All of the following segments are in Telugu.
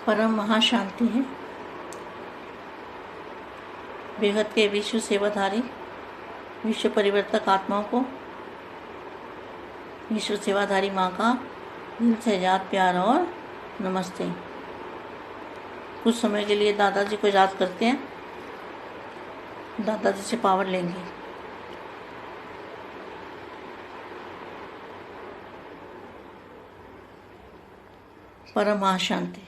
परम महाशांति है। बेहद के विश्व सेवाधारी विश्व परिवर्तक आत्माओं को विश्व सेवाधारी माँ का दिल से याद, प्यार और नमस्ते। कुछ समय के लिए दादाजी को याद करते हैं, दादाजी से पावर लेंगे। परम महाशांति।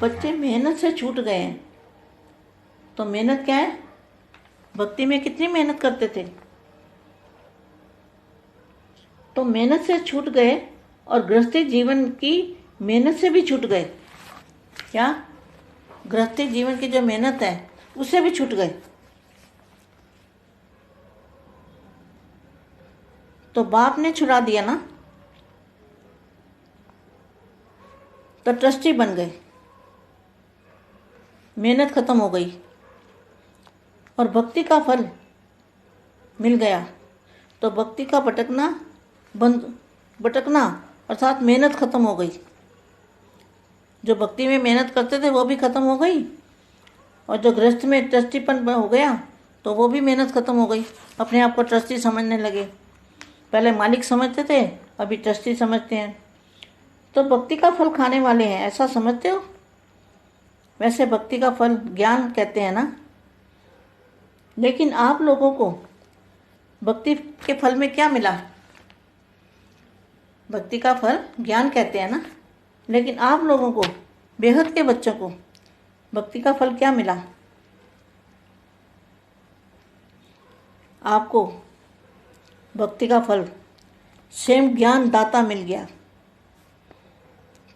बच्चे मेहनत से छूट गए हैं, तो मेहनत क्या है? भक्ति में कितनी मेहनत करते थे, तो मेहनत से छूट गए और गृहस्थी जीवन की मेहनत से भी छूट गए। क्या? गृहस्थी जीवन की जो मेहनत है उससे भी छूट गए। तो बाप ने छुड़ा दिया ना, तो ट्रस्टी बन गए, मेहनत खत्म हो गई और भक्ति का फल मिल गया। तो भक्ति का भटकना अर्थात मेहनत खत्म हो गई। जो भक्ति में मेहनत करते थे वो भी खत्म हो गई, और जो गृहस्थ में ट्रस्टीपन हो गया तो वो भी मेहनत खत्म हो गई। अपने आप को ट्रस्टी समझने लगे। पहले मालिक समझते थे, अभी ट्रस्टी समझते हैं। तो भक्ति का फल खाने वाले हैं, ऐसा समझते हो? वैसे भक्ति का फल ज्ञान कहते हैं ना, लेकिन आप लोगों को भक्ति के फल में क्या मिला? भक्ति का फल ज्ञान कहते हैं ना, लेकिन आप लोगों को, बेहद के बच्चों को, भक्ति का फल क्या मिला? आपको भक्ति का फल स्वयं ज्ञान दाता मिल गया।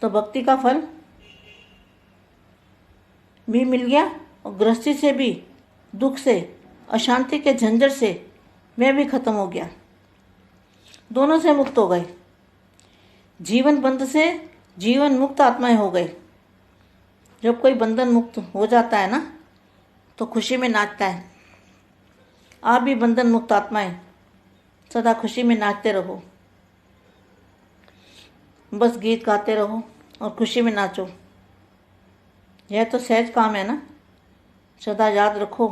तो भक्ति का फल भी मिल गया और गृहस्थी से भी, दुख से, अशांति के झंझट से मैं भी खत्म हो गया। दोनों से मुक्त हो गए। जीवन बंध से जीवन मुक्त आत्माएं हो गए। जब कोई बंधन मुक्त हो जाता है ना, तो खुशी में नाचता है। आप भी बंधन मुक्त आत्माएं सदा खुशी में नाचते रहो। बस गीत गाते रहो और खुशी में नाचो। यह तो सहज काम है ना। सदा याद रखो,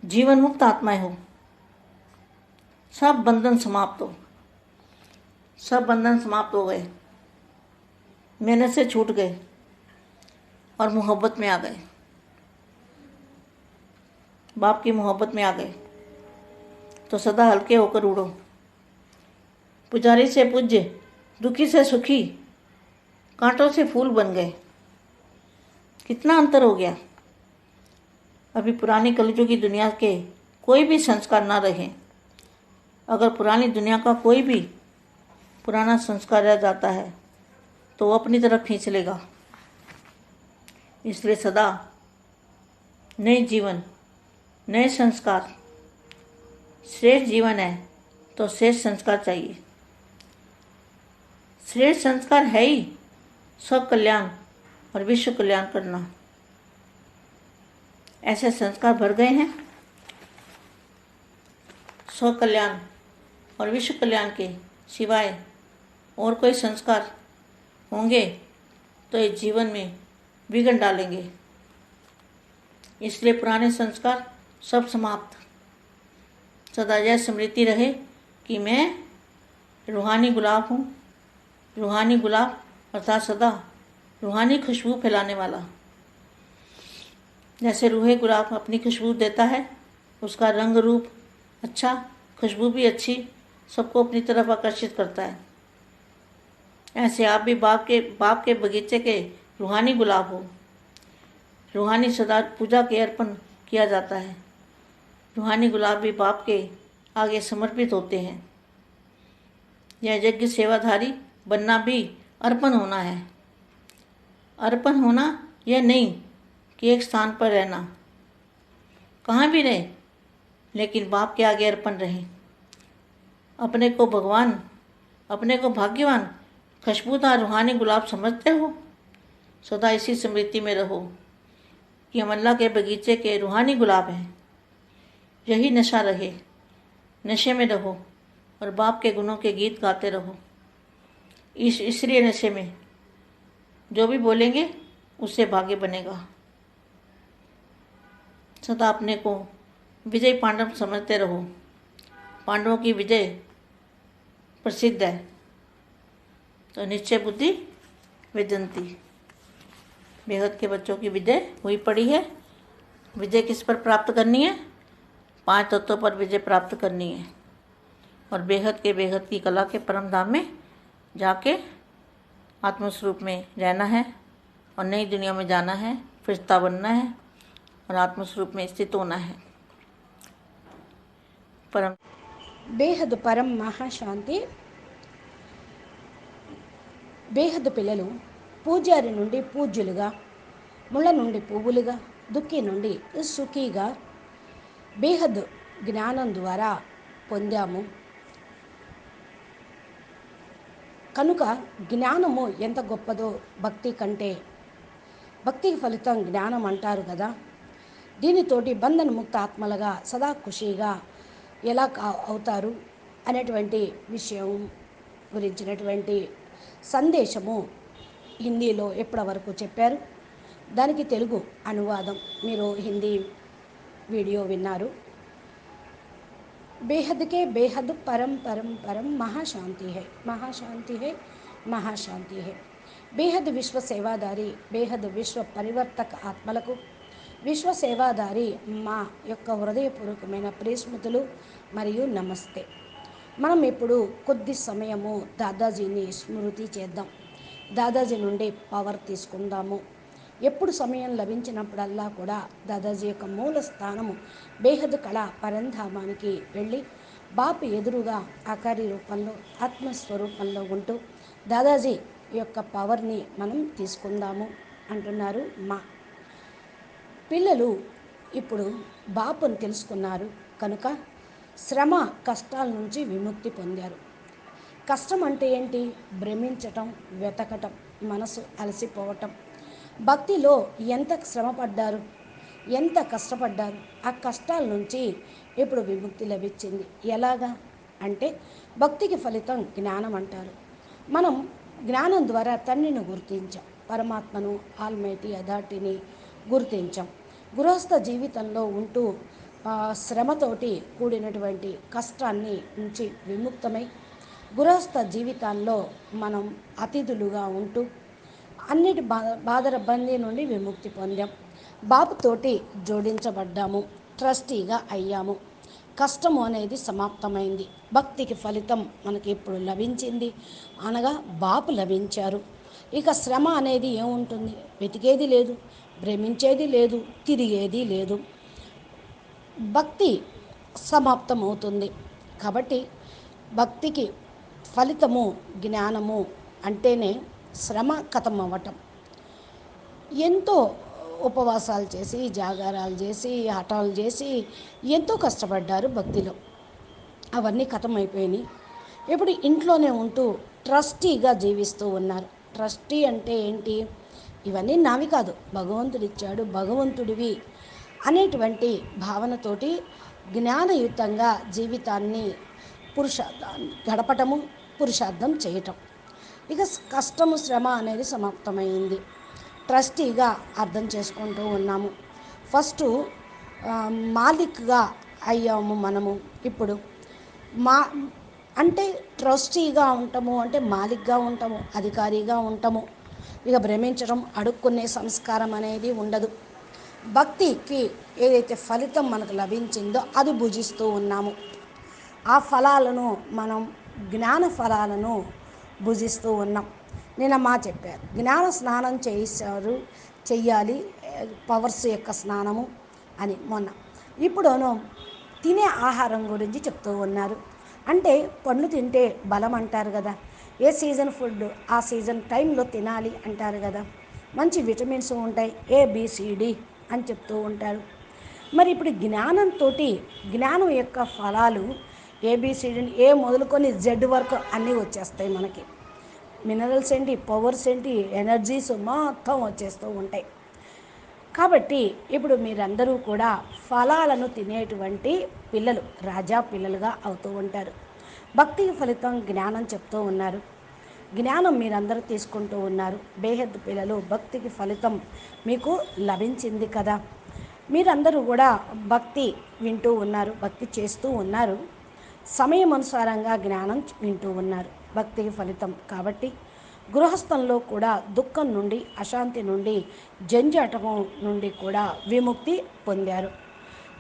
जीवन मुक्त आत्माएं हो। सब बंधन समाप्त हो, सब बंधन समाप्त हो गए। मेहनत से छूट गए और मोहब्बत में आ गए। बाप की मोहब्बत में आ गए तो सदा हल्के होकर उड़ो। पुजारी से पूज्य, दुखी से सुखी, कांटों से फूल बन गए। कितना अंतर हो गया। अभी पुरानी कलयुग की दुनिया के कोई भी संस्कार ना रहे। अगर पुरानी दुनिया का कोई भी पुराना संस्कार रह जाता है तो वो अपनी तरफ खींच लेगा। इसलिए सदा नए जीवन, नए संस्कार, श्रेष्ठ जीवन है तो श्रेष्ठ संस्कार चाहिए। श्रेष्ठ संस्कार है ही सब कल्याण और विश्व कल्याण करना। ऐसे संस्कार भर गए हैं। स्व कल्याण और विश्व कल्याण के सिवाय और कोई संस्कार होंगे तो इस जीवन में विघ्न डालेंगे। इसलिए पुराने संस्कार सब समाप्त। सदा यह स्मृति रहे कि मैं रूहानी गुलाब हूँ। रूहानी गुलाब अर्थात सदा रूहानी खुशबू फैलाने वाला। जैसे रूहे गुलाब अपनी खुशबू देता है, उसका रंग रूप अच्छा, खुशबू भी अच्छी, सबको अपनी तरफ आकर्षित करता है। ऐसे आप भी बाप के बगीचे के रूहानी गुलाब हो। रूहानी सदा पूजा के अर्पण किया जाता है। रूहानी गुलाब भी बाप के आगे समर्पित होते हैं। यह यज्ञ सेवाधारी बनना भी अर्पण होना है। अर्पण होना यह नहीं कि एक स्थान पर रहना, कहाँ भी रहे, लेकिन बाप के आगे अर्पण रहें। अपने को भगवान, अपने को भाग्यवान, खुशबूदार रूहानी गुलाब समझते हो। सदा इसी स्मृति में रहो कि हम अल्लाह के बगीचे के रूहानी गुलाब हैं। यही नशा रहे, नशे में रहो और बाप के गुणों के गीत गाते रहो। इसलिए नशे में जो भी बोलेंगे उससे भाग्य बनेगा। सदा अपने को विजय पांडव समझते रहो। पांडवों की विजय प्रसिद्ध है। तो निश्चय बुद्धि विदंती, बेहद के बच्चों की विजय हुई पड़ी है। विजय किस पर प्राप्त करनी है? 5 तत्वों पर विजय प्राप्त करनी है और बेहद की कला के परम धाम में जाके आत्मस्वरूप में रहना है और नई दुनिया में जाना है, फरिश्ता बनना है और आत्मस्वरूप में स्थित होना है। परम బేహద్ పరం మహాశాంతి. బేహద్ పిల్లలు పూజారి నుండి పూజ్యులుగా, ముళ్ళ నుండి పువ్వులుగా, దుఃఖి నుండి సుఖీగా బేహద్ జ్ఞానం ద్వారా పొందాము. కనుక జ్ఞానము ఎంత గొప్పదో భక్తి కంటే. భక్తికి ఫలితం జ్ఞానం అంటారు కదా. దీనితోటి బంధన ముక్త ఆత్మలుగా సదా ఖుషీగా ఎలా అవుతారు అనేటువంటి విషయం గురించినటువంటి సందేశము హిందీలో ఎప్పటి వరకు చెప్పారు. దానికి తెలుగు అనువాదం మీరు హిందీ వీడియో విన్నారు. बेहद के बेहद परम परम परम महाशांति है, महाशांति है, महाशांति है. బేహద్ విశ్వ సేవాదారి, బేహద్ విశ్వ పరివర్తక ఆత్మలకు విశ్వ సేవాదారి మా యొక్క హృదయపూర్వకమైన ప్రేస్మృతులు మరియు నమస్తే. మనం ఇప్పుడు కొద్ది సమయము దాదాజీని స్మృతి చేద్దాం. దాదాజీ నుండి పవర్ తీసుకుందాము. ఎప్పుడు సమయం లభించినప్పుడల్లా కూడా దాదాజీ యొక్క మూల స్థానము బేహద్ కళ పరంధామానికి వెళ్ళి బాపు ఎదురుగా ఆకారి రూపంలో ఆత్మస్వరూపంలో ఉంటూ దాదాజీ యొక్క పవర్ని మనం తీసుకుందాము అంటున్నారు. మా పిల్లలు ఇప్పుడు బాపుని తెలుసుకున్నారు కనుక శ్రమ కష్టాల నుంచి విముక్తి పొందారు. కష్టం అంటే ఏంటి? భ్రమించటం, వెతకటం, మనసు అలసిపోవటం. భక్తిలో ఎంత శ్రమ పడ్డారు, ఎంత కష్టపడ్డారు. ఆ కష్టాల నుంచి ఇప్పుడు విముక్తి లభించింది. ఎలాగా అంటే భక్తికి ఫలితం జ్ఞానం అంటారు. మనం జ్ఞానం ద్వారా తండ్రిని గుర్తించాం, పరమాత్మను, ఆల్మైటీ అథారిటీని గుర్తించాం. గృహస్థ జీవితంలో ఉంటూ శ్రమతోటి కూడినటువంటి కష్టాన్ని నుంచి విముక్తమై గృహస్థ జీవితాల్లో మనం అతిథులుగా ఉంటూ అన్నిటి బాధల బందీ నుండి విముక్తి పొందాం. బాపుతోటి జోడించబడ్డాము, ట్రస్టీగా అయ్యాము. కష్టము అనేది సమాప్తమైంది. భక్తికి ఫలితం మనకి ఇప్పుడు లభించింది, అనగా బాపు లభించారు. ఇక శ్రమ అనేది ఏముంటుంది? వెతికేది లేదు, భ్రమించేది లేదు, తిరిగేది లేదు. భక్తి సమాప్తమవుతుంది. కాబట్టి భక్తికి ఫలితము జ్ఞానము అంటేనే శ్రమ కథం అవ్వటం. ఎంతో ఉపవాసాలు చేసి, జాగారాలు చేసి, హఠాలు చేసి ఎంతో కష్టపడ్డారు భక్తిలో. అవన్నీ కథమైపోయినాయి. ఇప్పుడు ఇంట్లోనే ఉంటూ ట్రస్టీగా జీవిస్తూ ఉన్నారు. ట్రస్టీ అంటే ఏంటి? ఇవన్నీ నావి కాదు, భగవంతుడిచ్చాడు, భగవంతుడివి అనేటువంటి భావనతోటి జ్ఞానయుతంగా జీవితాన్ని గడపటము, పురుషార్థం చేయటం. ఇక కష్టము, శ్రమ అనేది సమాప్తమైంది. ట్రస్టీగా అర్థం చేసుకుంటూ ఉన్నాము. ఫస్ట్ మాలిక్గా అయ్యాము మనము. ఇప్పుడు అంటే ట్రస్టీగా ఉంటాము అంటే మాలిక్గా ఉంటాము, అధికారిగా ఉంటాము. ఇక భ్రమించడం, అడుక్కునే సంస్కారం అనేది ఉండదు. భక్తికి ఏదైతే ఫలితం మనకు లభించిందో అది భుజిస్తూ ఉన్నాము. ఆ ఫలాలను మనం జ్ఞాన ఫలాలను భుజిస్తూ ఉన్నాం. నిన్న చెప్పారు, జ్ఞాన స్నానం చెయ్యాలి, పవర్స్ యొక్క స్నానము అని మొన్న. ఇప్పుడు తినే ఆహారం గురించి చెప్తూ ఉన్నారు. అంటే పండ్లు తింటే బలం అంటారు కదా, ఏ సీజన్ ఫుడ్ ఆ సీజన్ టైంలో తినాలి అంటారు కదా. మంచి విటమిన్స్ ఉంటాయి, ABCD అని చెప్తూ ఉంటారు. మరి ఇప్పుడు జ్ఞానంతో జ్ఞానం యొక్క ఫలాలు ABCD ఏ మొదలుకొని Z వరకు అన్నీ వచ్చేస్తాయి. మనకి మినరల్స్ ఏంటి, పవర్స్ ఏంటి, ఎనర్జీస్ మొత్తం వచ్చేస్తూ ఉంటాయి. కాబట్టి ఇప్పుడు మీరందరూ కూడా ఫలాలను తినేటువంటి పిల్లలు, రాజా పిల్లలుగా అవుతూ ఉంటారు. భక్తికి ఫలితం జ్ఞానం చెప్తూ ఉన్నారు. జ్ఞానం మీరందరూ తీసుకుంటూ ఉన్నారు. బేహద్ పిల్లలు, భక్తికి ఫలితం మీకు లభించింది కదా. మీరందరూ కూడా భక్తి వింటూ ఉన్నారు, భక్తి చేస్తూ ఉన్నారు, సమయం అనుసారంగా జ్ఞానం వింటూ ఉన్నారు. భక్తికి ఫలితం కాబట్టి గృహస్థంలో కూడా దుఃఖం నుండి, అశాంతి నుండి, జంజాటము నుండి కూడా విముక్తి పొందారు.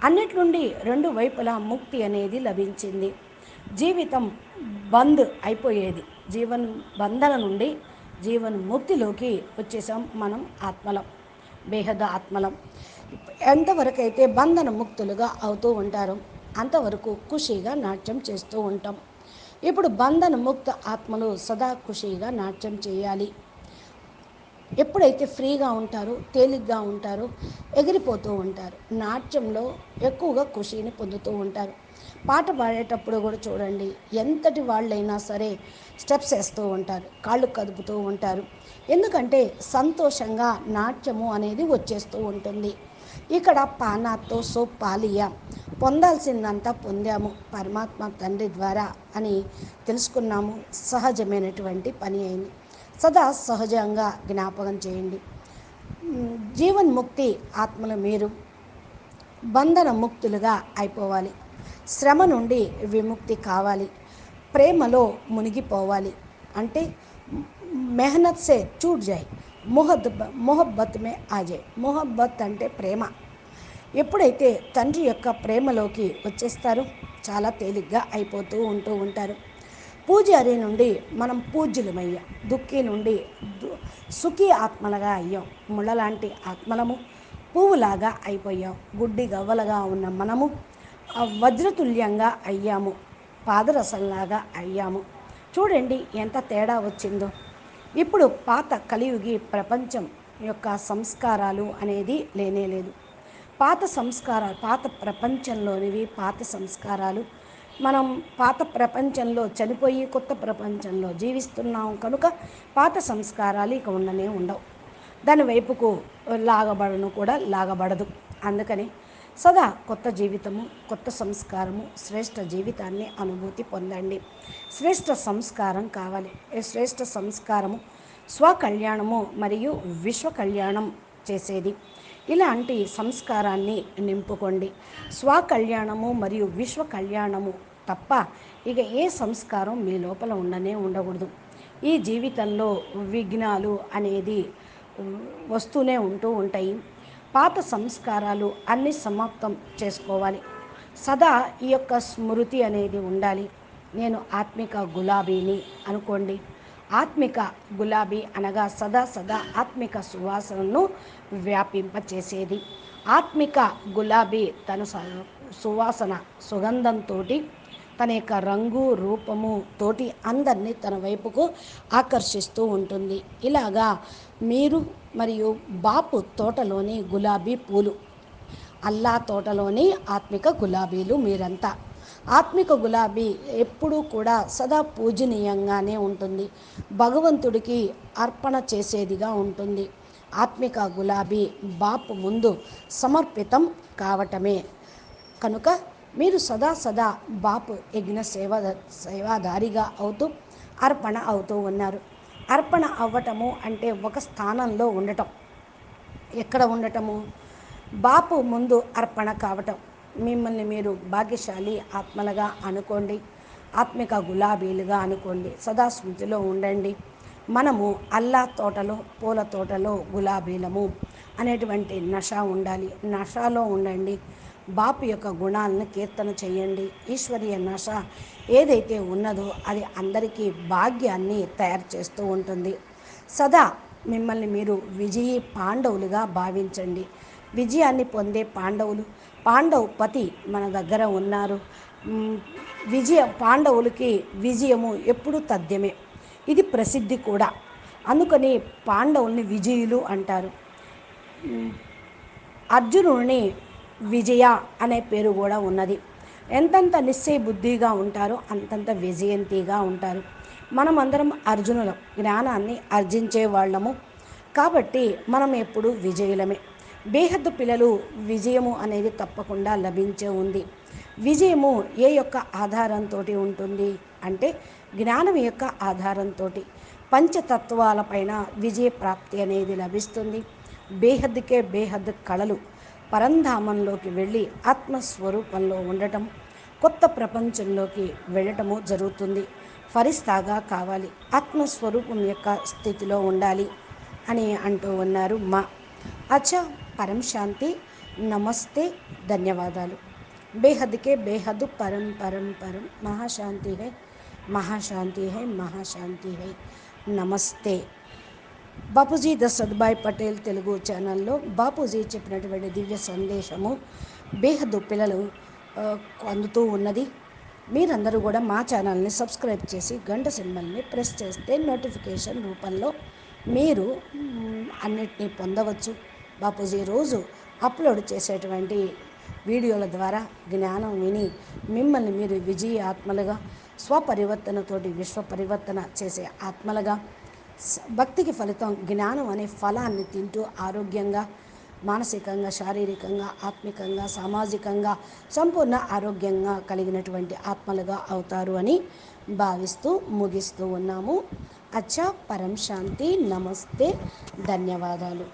అన్నిటి నుండి రెండు వైపులా ముక్తి అనేది లభించింది. జీవితం బంద్ అయిపోయేది. జీవన్ బంధన నుండి జీవన్ ముక్తిలోకి వచ్చేసాం మనం ఆత్మలం, బేహద ఆత్మలం. ఎంతవరకైతే బంధన ముక్తులుగా అవుతూ ఉంటారో అంతవరకు ఖుషీగా నాట్యం చేస్తూ ఉంటాం. ఇప్పుడు బంధన ముక్త ఆత్మలు సదా ఖుషీగా నాట్యం చేయాలి. ఎప్పుడైతే ఫ్రీగా ఉంటారో, తేలిగ్గా ఉంటారో, ఎగిరిపోతూ ఉంటారు. నాట్యంలో ఎక్కువగా ఖుషీని పొందుతూ ఉంటారు. పాట పాడేటప్పుడు కూడా చూడండి, ఎంతటి వాళ్ళైనా సరే స్టెప్స్ వేస్తూ ఉంటారు, కాళ్ళు కదుపుతూ ఉంటారు. ఎందుకంటే సంతోషంగా నాట్యము అనేది వచ్చేస్తూ ఉంటుంది. ఇక్కడ పానాతో సో పాలియా, పొందాల్సిందంతా పొందాము పరమాత్మ తండ్రి ద్వారా అని తెలుసుకున్నాము. సహజమైనటువంటి పని అయింది. సదా సహజంగా జ్ఞాపకం చేయండి. జీవన్ముక్తి ఆత్మలు మీరు బంధన ముక్తులుగా అయిపోవాలి. శ్రమ నుండి విముక్తి కావాలి. ప్రేమలో మునిగిపోవాలి. అంటే మెహనత్ సే చూట్ జాయ్, మొహబ్బత్ మే ఆజాయ్. మొహబ్బత్ అంటే ప్రేమ. ఎప్పుడైతే తండ్రి యొక్క ప్రేమలోకి వచ్చేస్తారో చాలా తేలిగ్గా అయిపోతూ ఉంటారు. పూజారి నుండి మనం పూజ్యులమయ్యాం. దుఃఖి నుండి సుఖీ ఆత్మలుగా అయ్యాం. ముళ్ళలాంటి ఆత్మలము పువ్వులాగా అయిపోయాం. గుడ్డి గవ్వలుగా ఉన్న మనము వజ్రతుల్యంగా అయ్యాము, పాదరసంలాగా అయ్యాము. చూడండి ఎంత తేడా వచ్చిందో. ఇప్పుడు పాత కలియుగి ప్రపంచం యొక్క సంస్కారాలు అనేది లేనేలేదు. పాత సంస్కారాలు, పాత ప్రపంచంలోనివి పాత సంస్కారాలు. మనం పాత ప్రపంచంలో చనిపోయి కొత్త ప్రపంచంలో జీవిస్తున్నాం కనుక పాత సంస్కారాలు ఇక ఉండనే ఉండవు. దాని వైపుకు లాగబడను కూడా లాగబడదు. అందుకని సదా కొత్త జీవితము, కొత్త సంస్కారము, శ్రేష్ఠ జీవితాన్ని అనుభూతి పొందండి. శ్రేష్ఠ సంస్కారం కావాలి. శ్రేష్ఠ సంస్కారము స్వకళ్యాణము మరియు విశ్వ కళ్యాణం చేసేది. ఇలాంటి సంస్కారాన్ని నింపుకోండి. స్వకళ్యాణము మరియు విశ్వ కళ్యాణము తప్ప ఇక ఏ సంస్కారం మీ లోపల ఉండకూడదు. ఈ జీవితంలో విఘ్నాలు అనేది వస్తూనే ఉంటాయి. పాత సంస్కారాలు అన్నీ సమాప్తం చేసుకోవాలి. సదా ఈ యొక్క స్మృతి అనేది ఉండాలి. నేను ఆత్మిక గులాబీని అనుకోండి. ఆత్మిక గులాబీ అనగా సదా ఆత్మిక సువాసనను వ్యాపింపచేసేది. ఆత్మిక గులాబీ తన సువాసన సుగంధంతో తన యొక్క రంగు రూపము తోటి అందరినీ తన వైపుకు ఆకర్షిస్తూ ఉంటుంది. ఇలాగా మీరు మరియు బాపు తోటలోని గులాబీ పూలు, అల్లా తోటలోని ఆత్మిక గులాబీలు మీరంతా. ఆత్మిక గులాబీ ఎప్పుడూ కూడా సదా పూజనీయంగానే ఉంటుంది. భగవంతుడికి అర్పణ చేసేదిగా ఉంటుంది. ఆత్మిక గులాబీ బాపు ముందు సమర్పితం కావటమే కనుక మీరు సదా బాపు యజ్ఞ సేవాదారిగా అవుతూ అర్పణ అవుతూ ఉన్నారు. అర్పణ అవ్వటము అంటే ఒక స్థానంలో ఉండటం. ఎక్కడ ఉండటము? బాపు ముందు అర్పణ కావటం. మిమ్మల్ని మీరు భాగ్యశాలి ఆత్మలుగా అనుకోండి. ఆత్మిక గులాబీలుగా అనుకోండి. సదా స్మృతిలో ఉండండి. మనము అల్లా తోటలో, పూల తోటలో గులాబీలము అనేటువంటి నష ఉండాలి. నషాలో ఉండండి. బాపు యొక్క గుణాలను కీర్తన చేయండి. ఈశ్వరీయ నష ఏదైతే ఉన్నదో అది అందరికీ భాగ్యాన్ని తయారు చేస్తూ ఉంటుంది. సదా మిమ్మల్ని మీరు విజయీ పాండవులుగా భావించండి. విజయాన్ని పొందే పాండవులు, పాండవ్ పతి మన దగ్గర ఉన్నారు. పాండవులకి విజయము ఎప్పుడూ తథ్యమే. ఇది ప్రసిద్ధి కూడా. అందుకని పాండవుల్ని విజయులు అంటారు. అర్జునుడిని విజయ అనే పేరు కూడా ఉన్నది. ఎంతంత నిశ్చయ బుద్ధిగా ఉంటారో అంతంత విజయంతిగా ఉంటారు. మనమందరం అర్జునులం, జ్ఞానాన్ని అర్జించే వాళ్ళము. కాబట్టి మనం ఎప్పుడు విజయులమే. బేహద్దు పిల్లలు విజయము అనేది తప్పకుండా లభించే ఉంది. విజయము ఏ యొక్క ఆధారంతో ఉంటుంది అంటే జ్ఞానం యొక్క ఆధారంతో పంచతత్వాలపైన విజయ ప్రాప్తి అనేది లభిస్తుంది. బేహద్దుకే బేహద్దు కళలు పరంధామంలోకి వెళ్ళి ఆత్మస్వరూపంలో ఉండటం, కొత్త ప్రపంచంలోకి వెళ్ళటము జరుగుతుంది. ఫరిస్తాగా కావాలి, ఆత్మస్వరూపం యొక్క స్థితిలో ఉండాలి అని అంటూ ఉన్నారు మా. అచ్చా, పరం శాంతి, నమస్తే, ధన్యవాదాలు. बेहद के बेहद परम परम परम महाशांति है, महाशांति है, महाशांति है. నమస్తే. బాపూజీ ద సద్భాయ్ పటేల్ తెలుగు ఛానల్లో బాపూజీ చెప్పినటువంటి దివ్య సందేశము బేహద్దు పిల్లలు అందుతూ ఉన్నది. మీరందరూ కూడా మా ఛానల్ని సబ్స్క్రైబ్ చేసి గంట సింబల్ని ప్రెస్ చేస్తే నోటిఫికేషన్ రూపంలో మీరు అన్నిటినీ పొందవచ్చు. బాపూజీ రోజు అప్లోడ్ చేసేటువంటి వీడియోల ద్వారా జ్ఞానం విని మిమ్మల్ని మీరు విజయ ఆత్మలుగా, స్వపరివర్తనతోటి విశ్వ పరివర్తన చేసే ఆత్మలుగా, భక్తికి ఫలితం జ్ఞానం అనే ఫలాన్ని తింటూ ఆరోగ్యంగా, మానసికంగా, శారీరకంగా, ఆత్మికంగా, సామాజికంగా సంపూర్ణ ఆరోగ్యంగా కలిగినటువంటి ఆత్మలుగా అవుతారు అని భావిస్తూ ముగిస్తూ ఉన్నాము. అచ్చా, పరం శాంతి, నమస్తే, ధన్యవాదాలు.